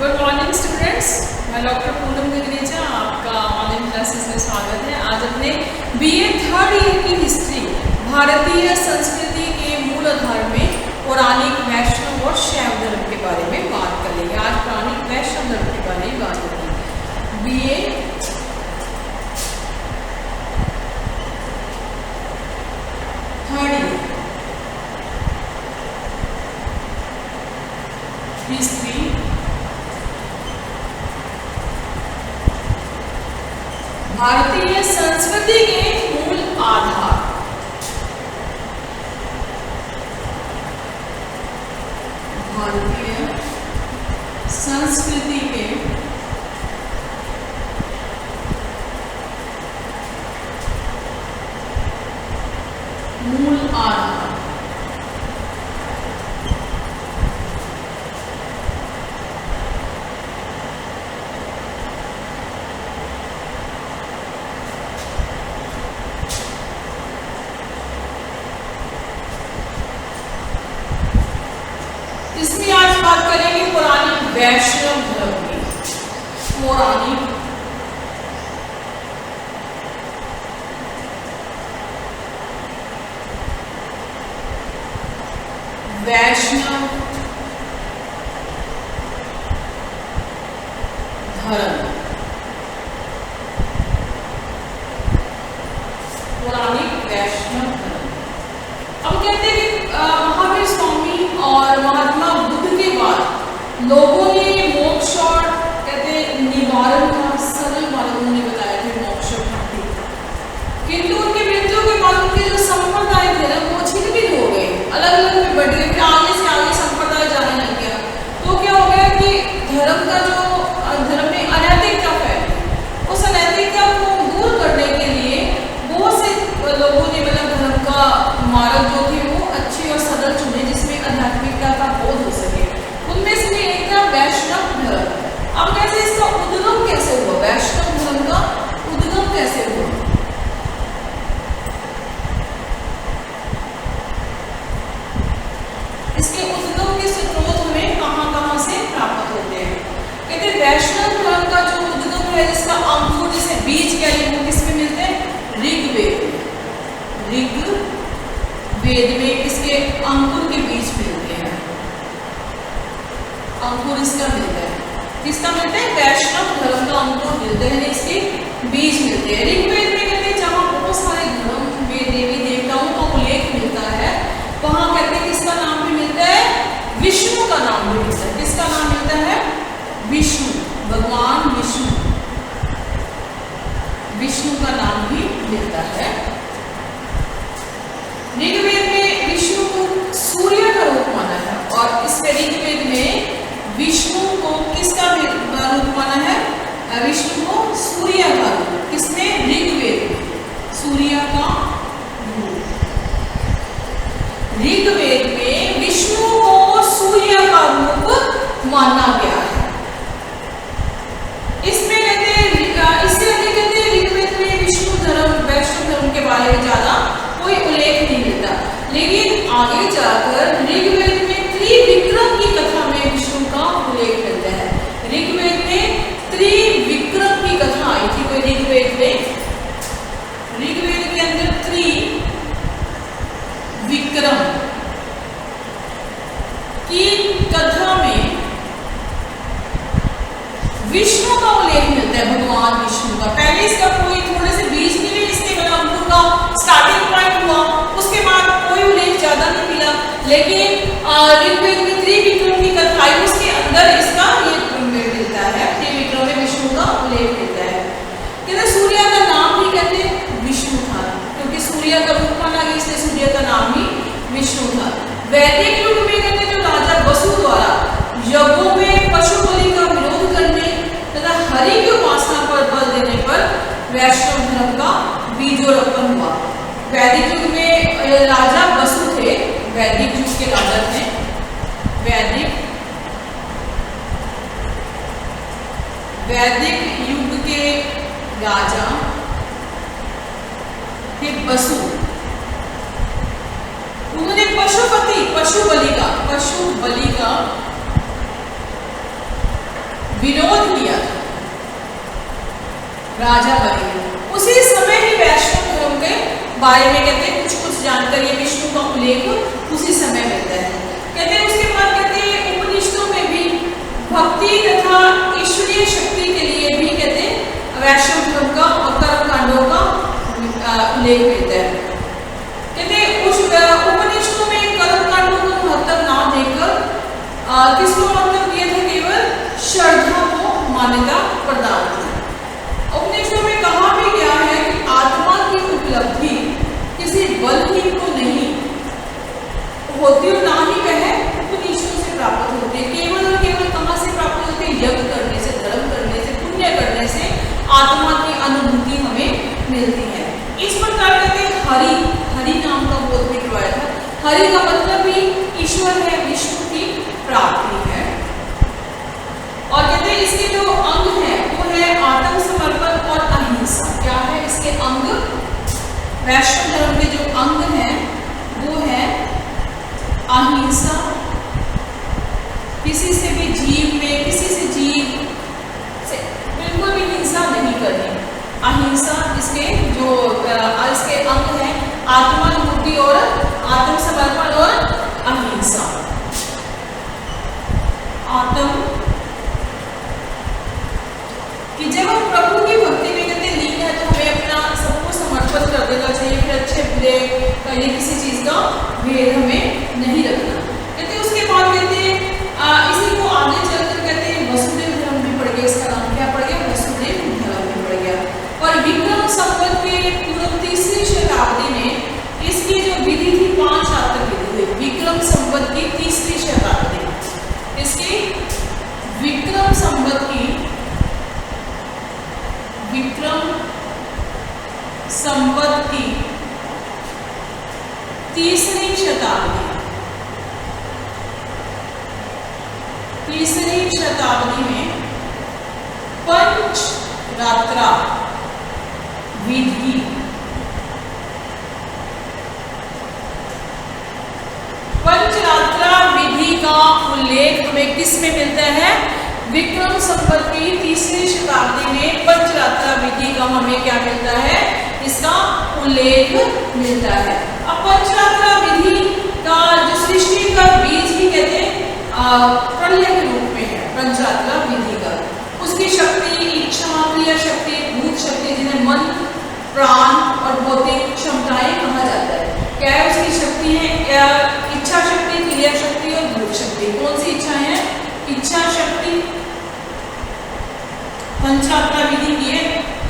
Good morning students, मैं doctor Poonam गगरेजा, आपका online classes में स्वागत है। आज अपने बीए थर्ड ईयर की हिस्ट्री भारतीय संस्कृति के मूल आधार में पौराणिक वैष्णव और शैव धर्म के बारे में बात करेंगे। आज पौराणिक वैष्णव धर्म के बारे में बात करेंगे। बीए थर्ड ईयर हिस्ट्री भारतीय संस्कृति के मूल आधार। भारतीय संस्कृति के मूल आधार। इसमें आज बात करेंगे पौराणिक वैष्णव धर्म की। पौराणिक वैष्णव धर्म। पौराणिक वैष्णव धर्म। अब कहते हैं कि महावीर स्वामी और महात्मा बुद्ध के बाद लोगों ने मोक्ष और कहते निवारण का सरल मार्ग उन्होंने बताया थे, मोक्ष प्राप्ति। किंतु उनकी मृत्यु के बाद उनके जो संप्रदाय थे ना वो छिन्न-भिन्न हो गए, अलग अलग में बढ़ गए, फिर आगे से आगे संप्रदाय जाने लग गया। तो क्या हो गया कि धर्म का जो धर्म में अनैतिकता फैली, उस अनैतिकता को दूर करने के लिए बहुत से लोगों ने मतलब धर्म का मार्ग जो थे वो अच्छे और सरल चुने जिसमें आध्यात्मिकता का बोध हो सके। उनमें से एक था वैष्णव धर्म। अब कैसे इसका उद्गम कैसे हुआ, वैष्णव धर्म का उद्गम कैसे हुआ? इसके उद्गम के स्रोत हमें कहां से प्राप्त होते हैं? कहते हैं वैष्णव धर्म का जो उद्गम है, जिसका अंकुर जिसे बीज कह लें, वो किसमें मिलते हैं? ऋग्वेद। ऋग्वेद में इसके अंकुर के बीज मिलते हैं। अंकुर इसका मिलता है, किसका मिलता है? वैष्णव धर्म का अंकुर मिलते हैं, इसके बीज मिलते हैं। ऋग्वेद में कहते हैं जहाँ बहुत सारे धर्म में देवी देवताओं का उल्लेख मिलता है, वहां कहते हैं किसका नाम भी मिलता है? विष्णु का नाम भी मिलता है। किसका नाम मिलता है? विष्णु, भगवान विष्णु। विष्णु का नाम भी मिलता है। ऋग्वेद में विष्णु को सूर्य का रूप माना है, और इसमें ऋग्वेद में विष्णु को किसका रूप माना है? विष्णु को सूर्य का रूप। किसने? ऋग्वेद में सूर्य का रूप। ऋग्वेद में विष्णु को सूर्य का रूप माना गया है। इसमें कहते हैं इससे अधिक कहते हैं ऋग्वेद में विष्णु धर्म वैष्णव धर्म के बारे में ज्यादा कोई उल्लेख नहीं मिलता। लेकिन आगे जाकर ऋग्वेद में त्रिविक्रम की कथा में विष्णु का उल्लेख मिलता है। ऋग्वेद में त्रिविक्रम की कथा आई थी कोई ऋग्वेद में। ऋग्वेद के अंदर त्रिविक्रम की कथा में विष्णु का उल्लेख मिलता है, भगवान विष्णु का। पहले इसका कोई थोड़े से बीज मिले, इसके मतलब अंकुर का स्टार्टिंग पॉइंट हुआ, उसके बाद कोई उल्लेख ज्यादा नहीं मिला। लेकिन ऋग्वेद में त्रिविक्रम की कथा आई, उसके अंदर इसका ये मिलता है, त्रिविक्रम में विष्णु का उल्लेख मिलता है। कहते सूर्य का नाम भी कहते विष्णु था, क्योंकि सूर्य का रूप माना गया, इसलिए सूर्य का नाम भी विष्णु था। वैदिक युग में कहते जो राजा वसु द्वारा यज्ञों में पशु बलि का विरोध करने तथा हरि की उपासना पर बल देने पर वैष्णव धर्म का बीजोरोपण हुआ। वैदिक युग में राजा वसु थे, वैदिक युग के राजा थे, वैदिक युग के राजा थे वसु। उन्होंने पशु बलि का विरोध किया था राजा बलि ने। उसी समय ही वैष्णव धर्म के बारे में कहते हैं कुछ जानकारी विष्णु का उल्लेख उसी समय मिलता है। कहते हैं उसके बाद कहते हैं उपनिषदों में भी भक्ति तथा ईश्वरीय शक्ति के लिए भी कहते हैं वैष्णव धर्म का और कर्म कांडों का उल्लेख मिलता है। कहते हैं उस उपनिषदों में कर्म कांडों को महत्व ना देकर किसको मतलब दिया था, केवल श्रद्धा को मान्यता प्रदान की। उपनिषदों में कहा भी गया है कि आत्मा की उपलब्धि किसी बलहीन को नहीं होती और ना ही वह उपनिषदों से प्राप्त होती है। केवल और केवल कहाँ से प्राप्त होती है, यज्ञ करने से, धर्म करने से, पुण्य करने से आत्मा की अनुभूति हमें मिलती है। इस प्रकार कहते हैं हरि नाम का बोध भी करवाया था। हरि का मतलब भी ईश्वर है, विष्णु की प्राप्ति है। और कहते हैं इसके जो अंग है वो है आत्मसमर्पण और अहिंसा। क्या है इसके अंग? वैष्णव धर्म के जो अंग हैं वो है अहिंसा, किसी से भी जीव में, किसी से जीव से बिल्कुल भी हिंसा नहीं करनी। अहिंसा इसके जो इसके अंग हैं, आत्मानुभूति और आत्मसमर्पण और अहिंसा। कि जब हम प्रभु की भक्ति में कहते हैं लीन है तो हमें अपना सबको समर्पण कर देना चाहिए, फिर अच्छे बुरे कहीं किसी चीज का भेद हमें नहीं रखना। कहते उसके बाद कहते हैं इसी को आगे चलकर कहते हैं वसुदेव धर्म भी पड़ गया। इसका नाम क्या पड़ गया? वसुदेव धर्म भी पड़ गया। और विक्रम संवत के पूर्व 3री शताब्दी में इसकी जो विधि थी 5 रात्र विधि हुई। विक्रम संवत की 3री शताब्दी, इसकी विक्रम संवत की तीसरी शताब्दी में पंचरात्रा विधि, पंचरात्रा विधि का उल्लेख हमें किस में मिलता है? विक्रम संवत की 3री शताब्दी में पंचरात्रा विधि का हमें क्या मिलता है? इसका उल्लेख मिलता है। अब पंचरात्रा विधि का जो सृष्टि का बीज ही कहते हैं प्रलय के रूप में है। पंचरात्रा विधि का उसकी शक्ति, इच्छा, क्रिया शक्ति, भूत शक्ति, जिन्हें मन, प्राण और भौतिक क्षमताएं कहा जाता है। क्या है उसकी शक्ति है? इच्छा शक्ति, क्रिया शक्ति और भूत शक्ति। कौन सी इच्छा है? इच्छा शक्ति, पंचरात्रा विधि की है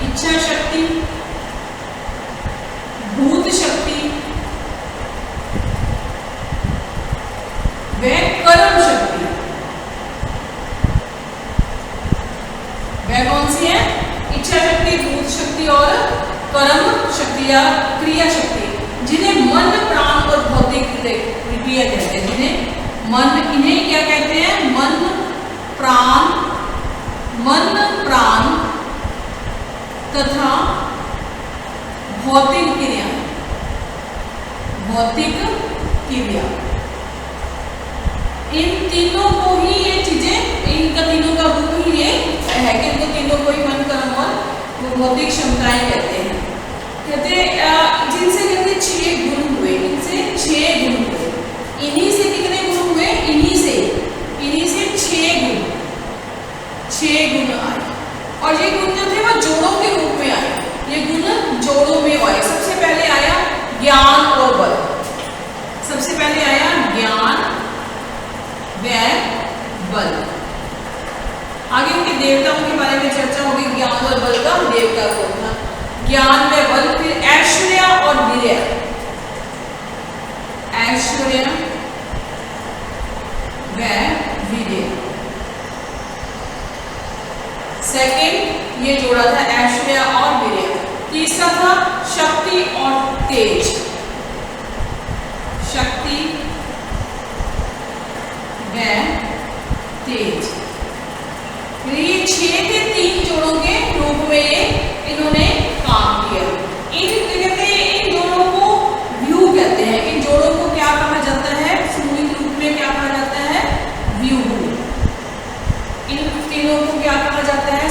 इच्छा शक्ति, भूत शक्ति व कर्म शक्ति। वह कौन सी है? इच्छा शक्ति, भूत शक्ति और कर्म शक्ति या क्रिया शक्ति, जिन्हें मन, प्राण और भौतिक क्रिया कहते हैं। जिन्हें मन, इन्हें क्या कहते हैं? मन, प्राण तथा भौतिक क्रिया, इन तीनों को ही ये चीजें, इनका तीनों का रूप ही ये है कि इनको तीनों को ही मन, कर्म और वो भौतिक क्षमताएं कहते हैं। कहते जिनसे कहते 6 गुण हुए, इनसे 6 गुण हुए। इन्हीं से कितने गुण हुए? इन्हीं से 6 गुण आए। और ये गुण जो थे वो जोड़ों के रूप में आए। ये गुण जोड़ों में आए। सबसे पहले आया ज्ञान और बल। सबसे पहले आया ज्ञान व बल। आगे उनके देवताओं के बारे में चर्चा होगी। ज्ञान और बल का देवता कौन था? ज्ञान व बल। फिर ऐश्वर्य और वीर्य। ऐश्वर्य व वीर्य। सेकंड ये जोड़ा था ऐश्वर्य और वीर्य। तीसरा था शक्ति और तेज। शक्ति व तेज। ये 6 के 3 जोड़ों के रूप में ये इन्होंने काम किया। इन जोड़ों को व्यू कहते हैं। इन जोड़ों को क्या कहा जाता है? सामूहिक रूप में क्या कहा जाता है? व्यू। इन तीनों को क्या कहा जाता है?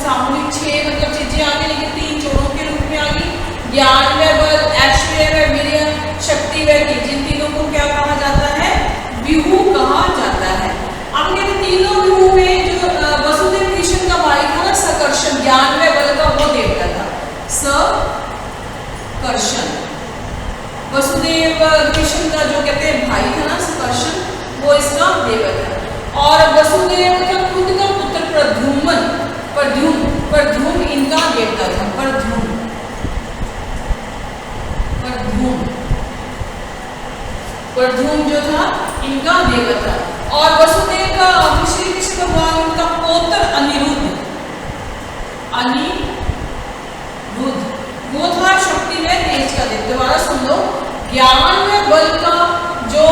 सामूहिक 6 मतलब चीजें आ गई, लेकिन 3 जोड़ों के रूप में आ गई। ज्ञान व बल, ऐश्वर्य व वीर्य, शक्ति व तेज, इन तीनों को क्या कहा जाता है? व्यूह कहा जाता है। अब कहते तीनों व्यूह में जो वसुदेव कृष्ण का भाई था ना सकर्षण, ज्ञान व बल का वो देवता था सकर्षण। वसुदेव कृष्ण का जो कहते हैं भाई था ना सकर्षण, वो इसका देवता। और वसुदेव का खुद का पुत्र प्रद्युम्न, प्रद्युम्न इनका देवता था। प्रद्युम्न जो था इनका देवता। और वसुदेव का श्री कृष्ण भगवान उनका पौत्र अनिरुद्ध वो था शक्ति में तेज का देवता। दोबारा सुन लो, ज्ञान में बल का जो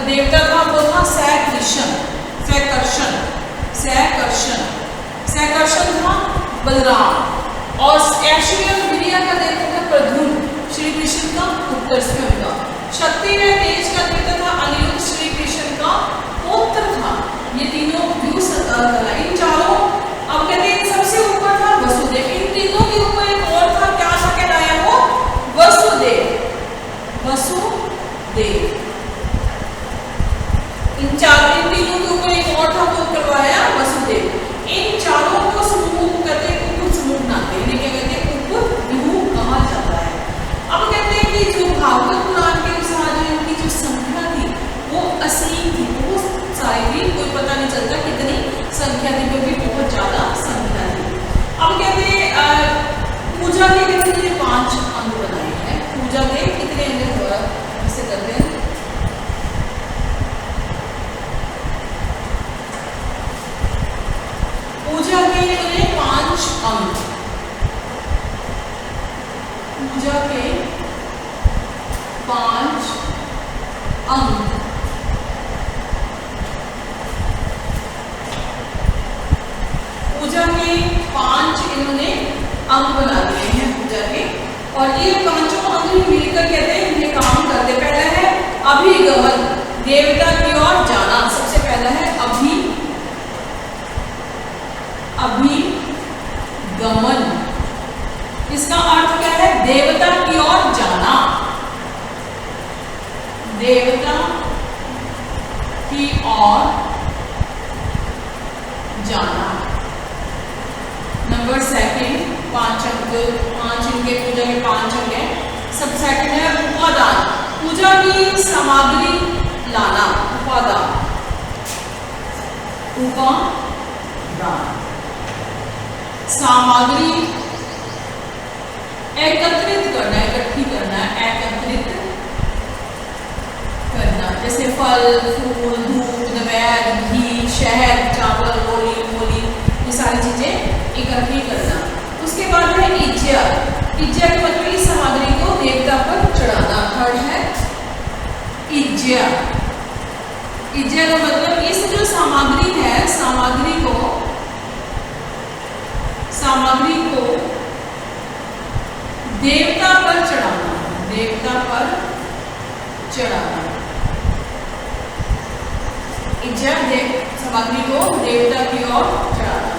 देवता था वो था सकर्षण था बलराम। और ऐश्वर्य वीर्य का देवता था प्रद्युम्न, श्री कृष्ण का पुत्र का। शक्ति में तेज का देवता था अनिरुद्ध, श्री कृष्ण का पौत्र था। ये तीनों व्यूह इन चारों। अब कहते हैं सबसे ऊपर था वसुदेव, इन तीनों के ऊपर एक और था, क्या था कहलाया वो? वसुदेव। इन तीनों के ऊपर एक और था, वो करवाया वसुदेव। इन चारों को समूह को कहते हैं उप समूह बनाते हैं, क्या कहते हैं? उप व्यूह कहा जाता है। अब कहते हैं कि जो भागवत पुराण के अनुसार जो इनकी जो संख्या थी वो असीम थी, बहुत सारी थी, कोई पता नहीं चलता कितनी संख्या थी, क्योंकि बहुत ज्यादा संख्या थी। अब कहते हैं पूजा के कितने 5 अंग बनाए हैं। पूजा के कितने अंग ऐसे करते हैं? पूजा के 5 अंग। पूजा के 5 अंग। पूजा के 5 इन्होंने अंग बना दिए हैं पूजा के। और ये 5 अंग मिलकर कहते हैं ये काम करते। पहला है अभिगमन, देवता की ओर जाना। सबसे पहला है अभिगमन। इसका अर्थ क्या है? देवता की ओर जाना। देवता की ओर जाना। नंबर 2 5 अंक, 5 इनके पूजा के 5 अंग है। सब सेकंड है उपादान, पूजा की सामग्री लाना। उपादान सामग्री एकत्रित करना, इकट्ठी करना, एकत्रित करना। जैसे फल, फूल, दूध, नैवेद्य, घी, शहद, चावल, मूली, ये सारी चीजें इकट्ठी करना। उसके बाद है इज्या। इज्या के मतलब इस सामग्री को देवता पर चढ़ाना। थर्ड है इज्या। इज्या का मतलब इस जो सामग्री है, सामग्री को देवता पर चढ़ाना। देवता पर चढ़ाना। इज्या सामग्री को देवता की ओर चढ़ाना।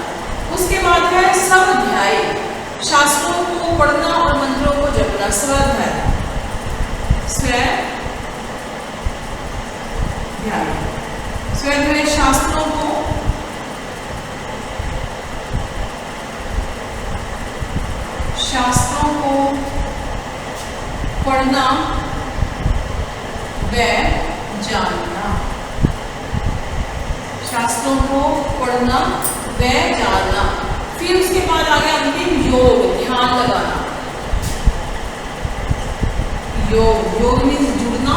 उसके बाद है स्वाध्याय, शास्त्रों को पढ़ना और मंत्रों को जपना। स्वाध्याय शास्त्रों को पढ़ना व जानना। शास्त्रों को पढ़ना व जानना। फिर उसके बाद आ गया अंतिम योग, ध्यान लगाना। योग मीन्स जुड़ना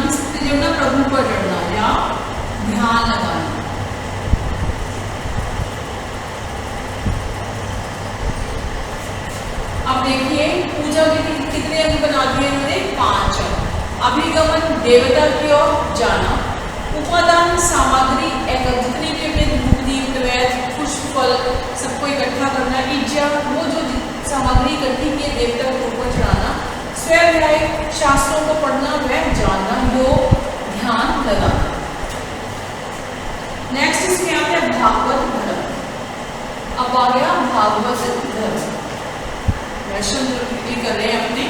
किससे जुड़ना? प्रभु पर जुड़ना या ध्यान लगाना। अब देखिए पूजा के कितने अंग बना दिए इन्होंने? 5 अंग। अभिगमन, देवता की ओर जाना। उपादान, सामग्री एकत्रित करके धूप, दीप, नैवेद्य, पुष्प, फल सबको इकट्ठा करना। इज्जा, वो जो सामग्री इकट्ठी की देवता के ऊपर चढ़ाना। स्वाध्याय, शास्त्रों को पढ़ना व जानना। योग, ध्यान लगाना। नेक्स्ट इसमें आता है भागवत धर्म। अब आ गया भागवत धर्म। वैष्णव धर्म कर रहे हैं अपने।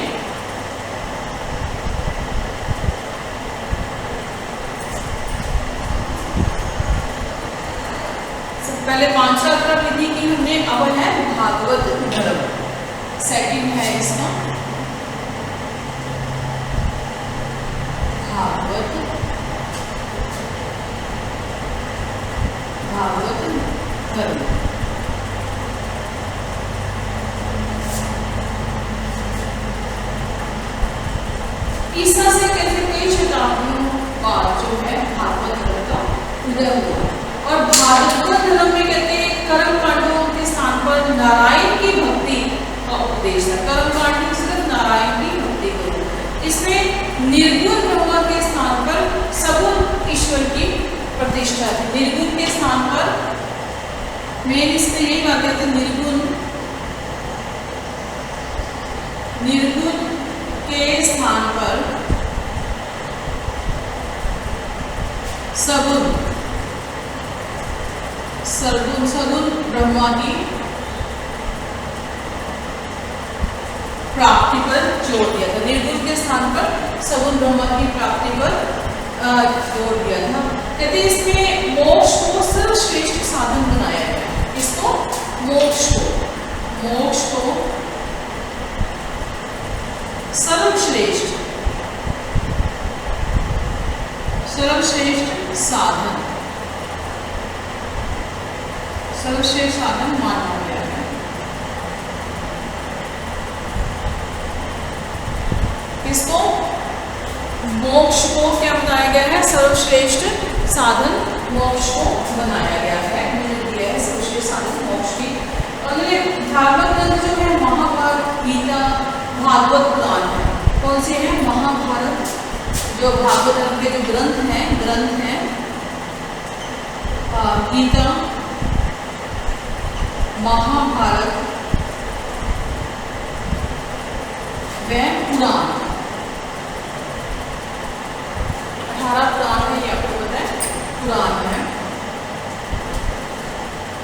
पहले पांचरात्र विधि की हमने, अब है भागवत धर्म। सेकंड है इसका भागवत धर्म। ईसा से कहते कई शताब्दियों बाद जो है भागवत धर्म का उदय हुआ। और भागवत धर्म में कहते हैं कर्म कांडों के स्थान पर नारायण की भक्ति का उपदेश है। कर्म कांड में सिर्फ नारायण की भक्ति करो। इसमें निर्गुण ब्रह्म के स्थान पर सगुण ईश्वर की प्रतिष्ठा थी। निर्गुण के स्थान पर मेन इसमें यही बातें थी, निर्गुण के स्थान पर सगुण ब्रह्मा की प्राप्ति पर जोर दिया था। निर्गुण के स्थान पर सगुण ब्रह्मा की प्राप्ति पर जोर दिया था। कहते इसमें मोक्ष को सर्वश्रेष्ठ साधन बनाया गया। इसको मोक्ष को सर्वश्रेष्ठ साधन माना गया है। इसको मोक्ष को क्या बनाया गया है? सर्वश्रेष्ठ साधन मोक्ष को बनाया गया है। मैंने दिया है सर्वश्रेष्ठ साधन मोक्ष की। और धार्मिक ग्रंथ जो है महाभारत, गीता, भागवत पुराण है। कौन से हैं? महाभारत, जो भागवत धर्म के जो ग्रंथ हैं गीता, महाभारत व पुराण। 18 पुराण है, ये आपको पता है, पुराण है।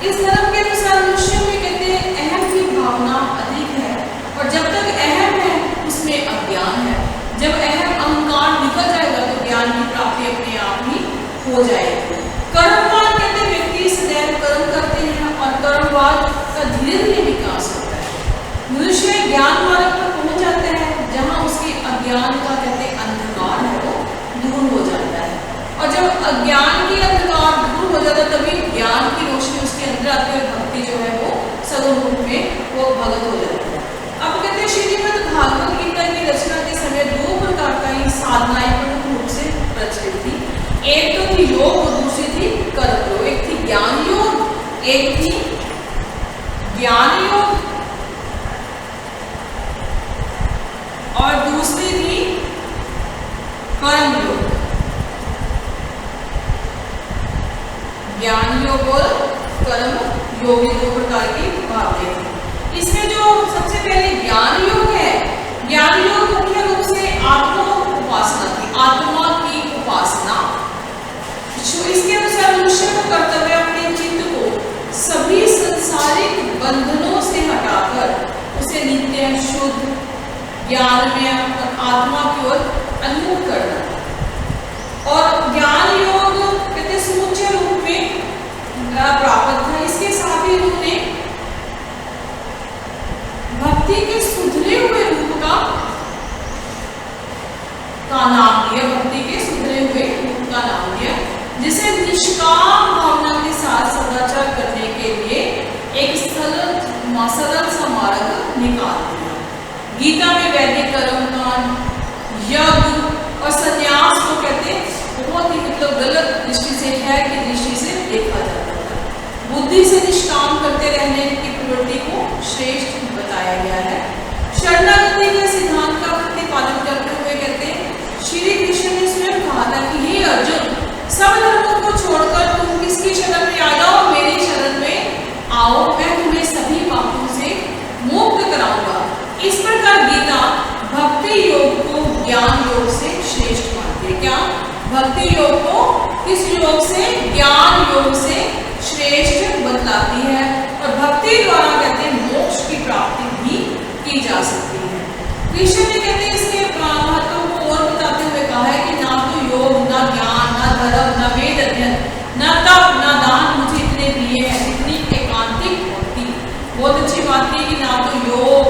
इस धर्म के अनुसार मनुष्य में कहते हैं अहम की भावना अधिक है, और जब तक अहम है उसमें अज्ञान है। जब अहम अहंकार निकल जाएगा तो ज्ञान की प्राप्ति अपने आप ही हो जाएगी। कर्मवाद कहते व्यक्ति सदैव कर्म करते हैं और कर्मवाद का धीरे धीरे विकास होता है। मनुष्य ज्ञान मार्ग पर पहुंच जाता है जहां उसके अज्ञान का कहते अंधकार है वो दूर हो जाता है। और जब अज्ञान की अंधकार दूर हो जाता है तभी ज्ञान की रोशनी उसके अंदर आती है, भक्ति जो है वो सगुण रूप में वो भगत हो जाती है। अब कहते हैं श्रीमद् भागवत गीता की रचना के समय 2 प्रकार का ही साधनाएं प्रमुख रूप से प्रचलित थी। एक तो थी योग और दूसरी थी कर्म योग। एक थी ज्ञान योग, एक थी ज्ञान योग और दूसरी थी कर्म योग। ज्ञान योग और कर्म योग 2 प्रकार की बातें थी। इसमें जो सबसे पहले ज्ञान योग है, ज्ञान योग मुख्य रूप से आत्मा उपासना थी, आत्मा की उपासना। इसके अनुसार मनुष्य को कर्तव्य अपने चित्त को सभी संसारिक बंधनों से हटाकर उसे नित्य शुद्ध ज्ञानमय आत्मा की ओर उन्मुख करना। और ज्ञान योग कहते समुच्चय रूप में प्राप्त था। इसके साथ ही उन्होंने भक्ति के सुधरे हुए रूप का नाम दिया, भक्ति के सुधरे हुए रूप का नाम दिया, जिसे निष्काम भावना के साथ सदाचार करने के लिए एक सरल सा मार्ग निकाल दिया। गीता में वैदिक कर्मकांड, यज्ञ और संन्यास को कहते बहुत ही गलत दृष्टि से, न्याय की दृष्टि से देखा जाता था। बुद्धि से निष्काम करते रहने की प्रवृत्ति को श्रेष्ठ बताया गया है। शरणागति के सिद्धांत का प्रतिपादन करते हुए कहते श्री कृष्ण ने स्वयं कहा था कि हे अर्जुन, सब धर्मों को छोड़कर तुम किसकी शरण में आ जाओ, मेरी शरण में आओ, मैं तुम्हें सभी पापों से मुक्त कराऊंगा। इस प्रकार गीता भक्ति योग को ज्ञान योग से श्रेष्ठ मानती है। क्या? भक्ति योग को किस योग से? ज्ञान योग से न वेद अध्ययन, न तप, न दान मुझे इतने प्रिय है जितनी एकांतिक भक्ति। बहुत अच्छी बात है कि ना तो योग,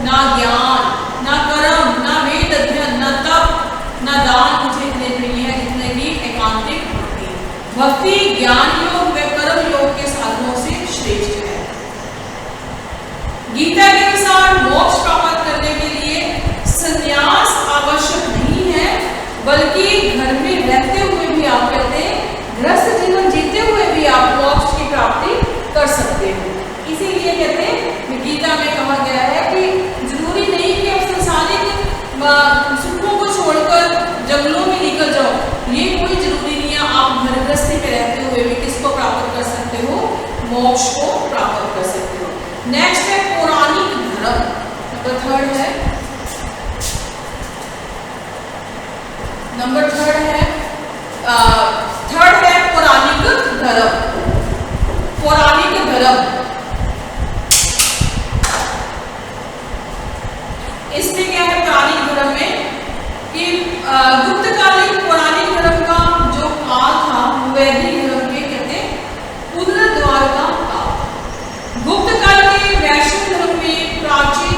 ना ज्ञान, ना कर्म, ना वेद अध्ययन, न तप, न दान मुझे इतने प्रिय है जितने की एकांतिक भक्ति। भक्ति ज्ञान योग व कर्म योग के साधनों से श्रेष्ठ है। गीता के अनुसार मोक्ष प्राप्त करने के लिए संन्यास आवश्यक नहीं है, बल्कि घर में रहते हुए भी आप कहते हैं गृहस्थ जीवन जीते हुए भी आप मोक्ष की प्राप्ति कर सकते हो। इसीलिए कहते हैं गीता में कहा गया है कि जरूरी नहीं कि आप सांसारिक सुखों को छोड़कर जंगलों में निकल जाओ, ये कोई जरूरी नहीं है। आप घर गृहस्थी में रहते हुए भी किसको प्राप्त कर सकते हो? मोक्ष को प्राप्त कर सकते हो। नेक्स्ट है पौराणिक धर्म, नंबर थर्ड है पौराणिक धर्म। पौराणिक धर्म इसमें क्या है? पौराणिक धर्म में कि गुप्तकालीन पौराणिक धर्म का जो काल था वैदिक धर्म के कहते पुनर्द्वार का काल। गुप्त काल के वैष्णव धर्म में प्राचीन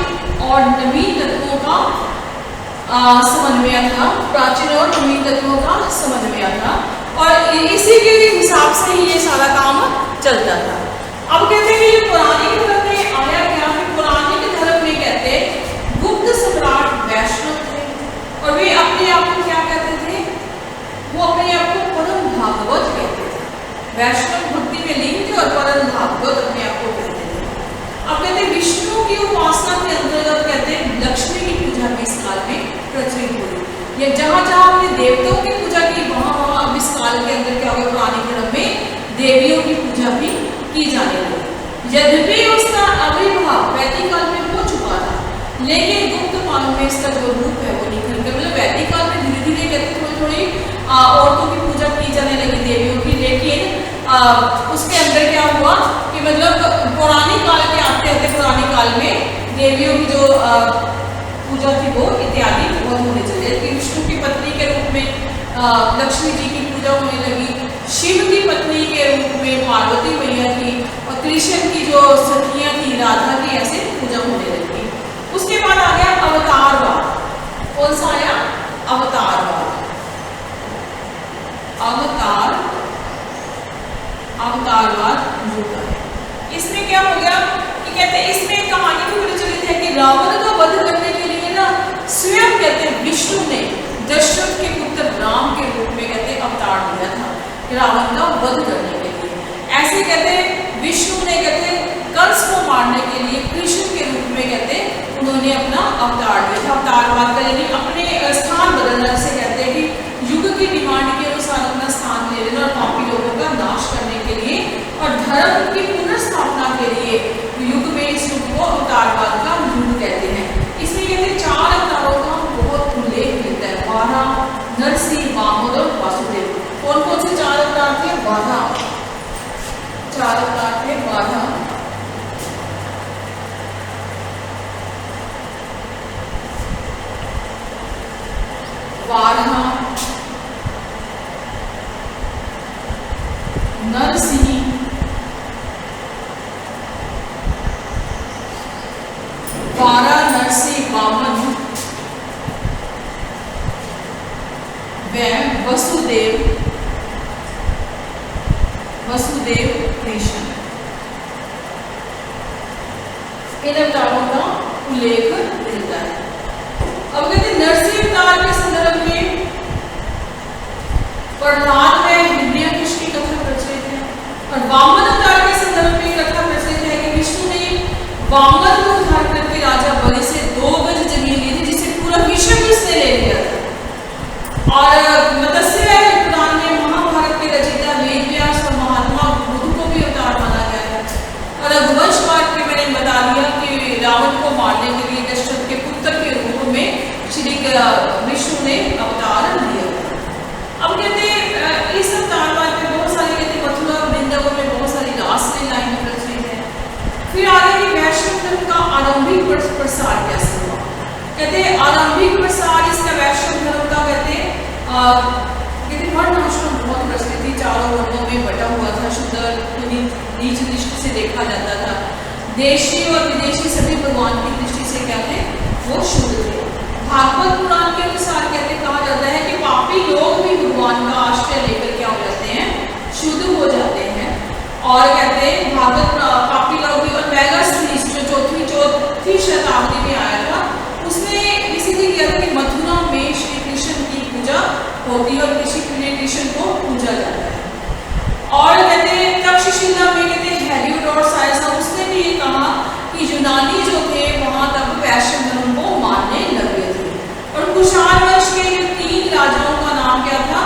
और नवीन तत्वों का समन्वय था, प्राचीन और नवीन तत्वों का समन्वय था, और इसी के हिसाब से ही ये सारा काम चलता था। अब कहते हैं कि पौराणिक धर्म में आया क्या है? पौराणिक धर्म में कहते गुप्त सम्राट वैष्णव थे, और वे अपने आप को क्या कहते थे? वो अपने आप को परम भागवत कहते थे। वैष्णव भक्ति में लीन थे और परम भागवत अपने आप को कहते थे। अब कहते हैं विष्णु की उपासना के अंतर्गत कहते हैं लक्ष्मी की पूजा भी इस काल में प्रचलित हो रही है। जहाँ जहाँ हमने देवताओं की पूजा की, वहाँ वहाँ अब इस काल के अंदर क्या होगा? पुराने धर्म में देवियों की पूजा भी की जाने लगी। यद्यपि उसका आविर्भाव वैदिक काल में हो चुका था, लेकिन गुप्त काल में इसका जो रूप है वो निखर कर, मतलब वैदिक काल में धीरे धीरे कहते थोड़ी थोड़ी औरतों की पूजा की जाने लगी, देवियों की, लेकिन उसके अंदर क्या हुआ कि मतलब पौराणिक काल के आते आते पुराने काल में देवियों की जो पूजा थी वो इत्यादि बहुत होने चले कि विष्णु की पत्नी के रूप में लक्ष्मी जी की पूजा होने लगी, शिव की पत्नी के रूप में पार्वती मैया की, और कृष्ण की जो सखियां थी राधा की, ऐसे पूजा होने लगी। उसके बाद आ गया अवतारवाद। कौन सा आया? अवतारवाद। अवतारवाद युग है। इसमें क्या हो गया कि कहते हैं इसमें कहानी भी प्रचलित है कि रावण का वध करने के लिए ना स्वयं कहते हैं विष्णु ने दशरथ के पुत्र राम के रूप में कहते हैं अवतार लिया था रावण का वध करने के लिए। ऐसे कहते हैं विष्णु ने कहते हैं कंस को मारने के लिए कृष्ण के रूप में कहते हैं उन्होंने अपना अवतार लिया था। अवतारवाद का यानी अपने स्थान बदलना, से कहते हैं कि युग की डिमांड के अनुसार अपना स्थान ले लेना और पापी लोगों का नाश करने के लिए और धर्म की पुनर्स्थापना के लिए युग में इस युग को अवतारवाद का युग कहते हैं। इसमें कहते हैं 4 अवतारों का बहुत उल्लेख मिलता है, वारा, नरसिंह, वामन और वासुदेव। कौन कौन से 4 अवतार थे? वारा, 4 अवतार थे, वारा, वाराह, नरसिंह, वारा, नरसिंह, वामन व वसुदेव, वसुदेव कृष्ण। इन अवतारों का उल्लेख मिलता है। अब कहते हैं नरसिंह अवतार के संदर्भ में प्रहलाद व हिरण्यकशिप की कथा प्रचलित है, और वामन अवतार के संदर्भ में कथा प्रचलित है कि विष्णु ने वामन को उद्धार करके राजा बलि से 2 गज जमीन ली थी, जिसे पूरा विश्व ही उसने ले लिया था। और मत्स्य पुराण में महाभारत के रचयिता वेद व्यास और महात्मा बुद्ध को भी अवतार माना गया है। और रघुवंश पाठ में मैंने बता दिया कि रावण को मारने के लिए दशरथ के पुत्र के रूप में श्री विष्णु ने अवतार लिया। अब कहते हैं इस अवतारवाद में बहुत सारी कहते मथुरा वृंदावन में बहुत सारी रासलीलाएं प्रचलित है। फिर आगे कि वैष्णव धर्म का आरंभिक प्रसार कैसे हुआ? कहते हैं आरंभिक प्रसार इसका वैष्णव धर्म का कहते वर्ण आश्रम बहुत प्रचलित थी। देखा जाता था। देशी और विदेशी सभी भगवान की दृष्टि से क्या थे, वो शुद्ध थे। भागवत पुराण के अनुसार कहते कहा जाता है कि पापी लोग भी भगवान का आश्रय लेकर क्या हो जाते हैं, शुद्ध हो जाते हैं। और कहते हैं भागवत पापी लोग भी, और मेगास्थनीस जो चौथी शताब्दी में आया था, उसने इसीलिए किया था कि मथुरा में श्री कृष्ण की पूजा होती है और श्री कृष्ण को पूजा जाता है। और कहते हैं तक्षशिला में कहते हैं हेरोडोटस आया था, उसने भी ये कहा कि यूनानी जो थे वहां तब वैष्णव धर्म को मानने लगे थे। और कुषाण वंश के जो 3 राजाओं का नाम क्या था,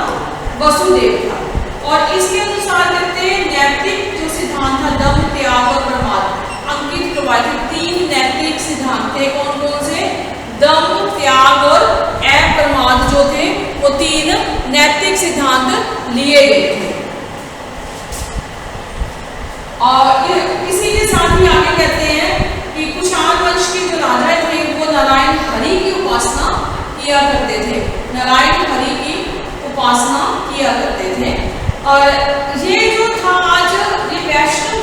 वसुदेव था। और इसके अनुसार कहते हैं नैतिक जो सिद्धांत था, दम, त्याग और प्रमाद, अंकित करवाए थे। 3 नैतिक सिद्धांत थे, कौन कौन से, दम, त्याग और अप्रमाद जो थे, वो 3 नैतिक सिद्धांत लिए गए थे। और इसी के साथ ही आगे कहते हैं कि कुषाण वंश के जो राजा थे वो नारायण हरि की उपासना किया करते थे, नारायण हरि की उपासना किया करते थे। और ये जो था आज ये वैष्णव